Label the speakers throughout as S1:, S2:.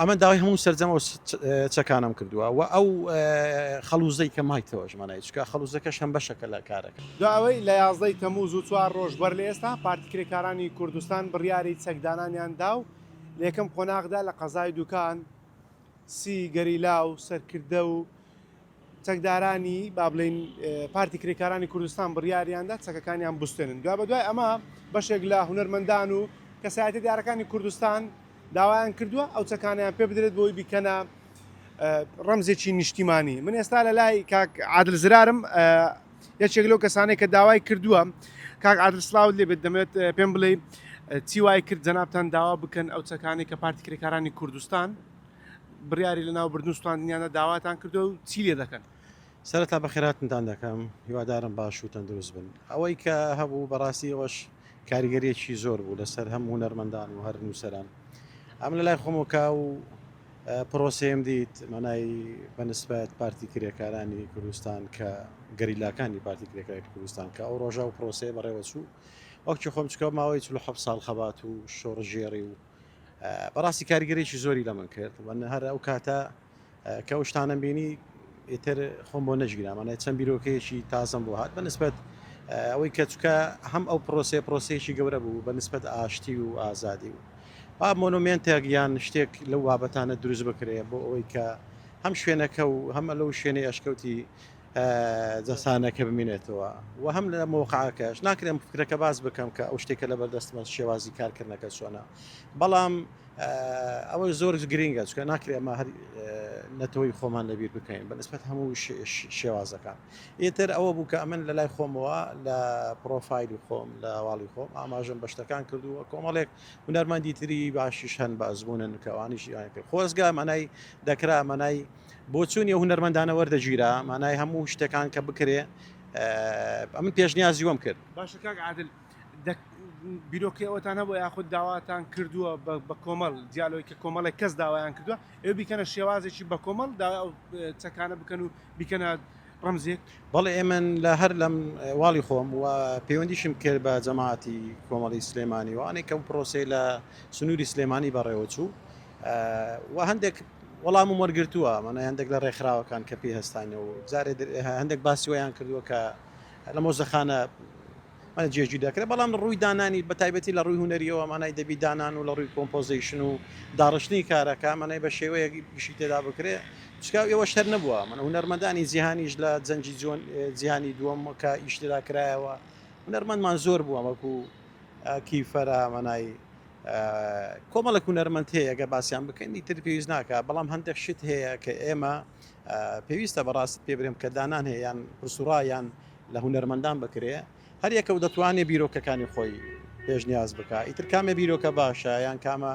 S1: ئەمە داوای هەموو سەرجەمە چەکانم کردووە و ئەو خەڵوزەی کە مایتەوە ژمانای چکە خەڵوزەکەش هەم بەشەکە لە کارەکە.
S2: داوای لە 11 تەمووز و 4 ڕۆژ بەر لە ئێستا پارتی کرێکارانی کوردستان بڕیاری چەکدانانیان دا و لە یەکەم قۆناغدا لە قەزای دوکان سی گەریلا و سەرکردە و چەکدارانی با بڵین پارتی کرێکارانی کوردستان بڕیاریاندا چەکەکانیان بستێنن. دوا بە دوای ئەمە بەشێک لە هونەرمەندان و کەسایەتی دیارەکانی کوردستان داوایان کردووە ئەو چەکانیان پێ بدرێت بۆی بیکەنە ڕەمزێکی نیشتیمانی. من ئێستا لە لای کاک عادل زرارم یەکێک لەو کەسانەی کە داوای کردووە. کاک عادل سلااوت لێ بێت دەمێت پێم بڵێ چی وای کرد جەنابتان داوا بکەن ئەو چەکانی کە پارتی کرێکارانی کوردستان بڕیاری لە ناو بردن سوپاندنیانە داواتان کردو و چی لێ دەکەن؟
S1: سەرەتا بەخێراتتان دەکەم، هیوادارم باش و تەندروست بن. ئەوەی کە هەبوو بەڕاستی ئەوەش کاریگەریەکی زۆر بوو لەسەر هەموو هونەرمەندان و هەر نووسەران. ئەم لە لای خۆمەکە و پرۆسەیەم دیت مانای بەنسبەت پارتی کرێکارانی کوردستان کە گەریلاکانی پارتی کرێکاری کوردستان کە ئەو ڕۆژە و پرۆسەیە بەڕێوە چوو وەکتی خۆم چکە ماوەی 47 ساڵ خەبات و شۆڕژێڕی و بەڕاستی کاریگەریی زۆری لە من کرد وەنە هەر ئەو کاتە کە ئەو شتانم بینی ئێتر خۆم بۆ نەژگیرامانە چەند بیرۆکەیەکی تازم بۆ هات بەنسبەت ئەوەی کە چکە هەم ئەو پرۆسەیەکی گەورە بوو بەنسبەت ئاشتی و ئازادی و با مۆنومنتێک یان شتێک لەو بابەتانە دروست بکرێ بۆ ئەوەی کە هەم شوێنەکە و هەم لەو شوێنەی ئەشکەوتی جەسانەکە بمینێتەوە و هەم لە مۆقعەکەش ناکرێم فکرەکە باز بکەم کە ئەو شتێکە لە بەردەستمە شێوازی کارکردنەکە چۆنە بەڵام ئەوە زۆر گرینگە چکە ناکرێت ئەمە هەر نەتەوەی خۆمان لەبیر بکەین بەنسبەت هەموو شێوازەکان. ئێتر ئەوە بوو کە ئەمن لە لای خۆمەوە لە پرۆفایلی خۆم لە هەواڵی خۆم ئاماژەم بە شتەکان کردووە کۆمەڵێک هونەرمەندی تری باشیش هەن بە ئەزمونن کەوانیشی کرد خۆزگا مانای دەکرا مانای بۆ چوونی هونەرمەندانە وەردەگیرا مانای هەموو شتەکان کە بکرێ ئەمن پێشنیازی وەم کرد.
S2: باشە کاک عادل بیرۆکەی ئەوتان هەبوو یاخود داواتان کردووە بە کۆمەڵ دیالۆی کە کۆمەڵی کەس داوایان کردووە ئێوە بیکەنە شێوازێکی بە کۆمەڵ چەکانە بکەن و بیکەنە ڕەمزێک؟
S1: بەڵێ ئێمە لە هەر لەم واڵی خۆم و پەیوەندیشم کرد بە جەماعەتی کۆمەڵی سلێمانی وانێک کە پرۆسەی لە سنووری سلێمانی بەڕێوە چوو و هەندێک وەڵامم وەرگرتووە منە هەندێک لە ڕێکخراوەکان کە پێی هەستانەوە جارێ هەندێک باسیۆیان کردووە کە لە مۆزەخانە من جێژی دەکرێت بەڵام ڕووی دانانی بە تایبەتی لە ڕووی هونەریەوە مانای دەبی دانان و لە ڕووی کۆمپۆزیشن و داڕشتنی کارەکە مانای بە شێوەیە گشتی تێدا بکرێت چکاو ئێوە شەر نەبووە من هونەرمەندانی جیهانیش لە جەنجی جیهانی دووەم کە ئیشتدا کرایەوە هونەرمەندمان زۆر بووە وەکو کیفەرە مانای کۆمەڵک هونەرمەند هەیە ئەگە باسییان بکەین ئیتر پێویست ناکە بەڵام هەندێک شت هەیە کە ئێمە پێویستە بەڕاست پێ برێم کە دانان هەیە یان پرسوڕایان لە هونەرمەندان بکرێ هەر یەکە و دەتوانێت بیرۆکەکانی خۆی پێشنیاز بکە ئیتر کامە بیرۆکە باشە یان کامە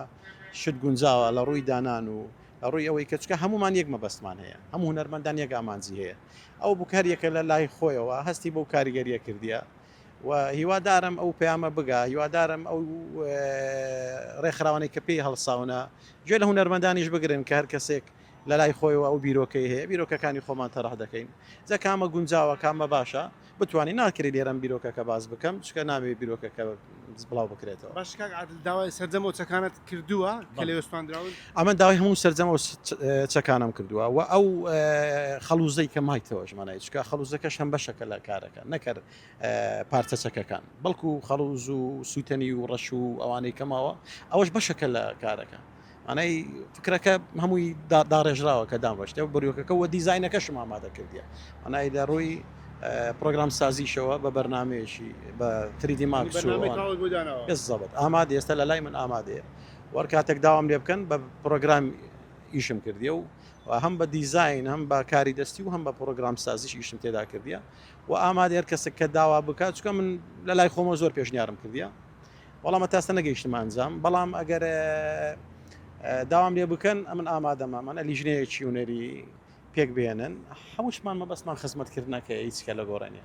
S1: شت گونجاوە لە ڕووی دانان و لە ڕووی ئەوەی کە چکە هەمومان یەک مەبەستمان هەیە هەموو هونەرمەندان یەک ئامانجی هەیە ئەو بکار یەکە لە لای خۆیەوە هەستی بەو کاریگەریە کردیە و هیوادارم ئەو پەیامە بگا هیوادارم ئەو ڕێکخراوانەی کە پێی هەڵساونە گوێ لە هونەرمەندانیش بگرن کە هەر کەسێک لە لای خۆیەوە ئەو بیرۆکەی هەیە بیرۆکەکانی خۆمان تەڕح دەکەین جا کامە گونجاوە کامە باشە بتوانانی ناکرێت لێرەم بیرۆکەکە باز بکەم چکە نامێت بیرۆکەکە بڵاو بکرێتەوە.
S2: باش کاک عادل داوای سەرجەمە و چەکانت کردووە کە لێ وەستاندراون؟
S1: ئەمە داوای هەموو سەرجەمە و چەکانم کردووە و ئەو خەڵوزەی کە مایتەوە ژمانای چکە خەڵوزەکەش هەم بەشەکە لە کارەکە نەکرد پارچە چەکەکان بەڵکو خەڵوز و سووتنی و ڕەش و ئەوانەی کەماوە ئەوەش بەشەکە لە کارەکە ئەنەی فکرەکە هەمووی داڕێژراوە کە دامڕشتێ و بڕیۆکەکە و دیزاینەکەشم ئامادە کردیە ئەنای لە ڕووی پرۆگرام سازیشەوە بە بەرنمەیەشی بە 3D Max زەبەت ئامادە ئێستا لە لای من ئامادەیە وەرکاتێک داوام لێ بکەن بە پرۆگرام ئیشم کردیە و هەم بە دیزاین هەم بە کاری دەستی و هەم بە پرۆگرام سازیش ئیشم تێدا کردیە و ئامادە هەر کەسێک کە داوا بکات چکە من لە لای خۆمە زۆر پێشنیارم کردیە وەڵامە تاستە نەگەیشتم ئەنجام بەڵام ئەگەر داوام لێ بکەن ئەمن ئامادەمە من لیژنەیەکی هونەری پێک بێنن هەمووشمان مەبەستمان خزمەتکردنەکە هیچ کە لە گۆڕانیە.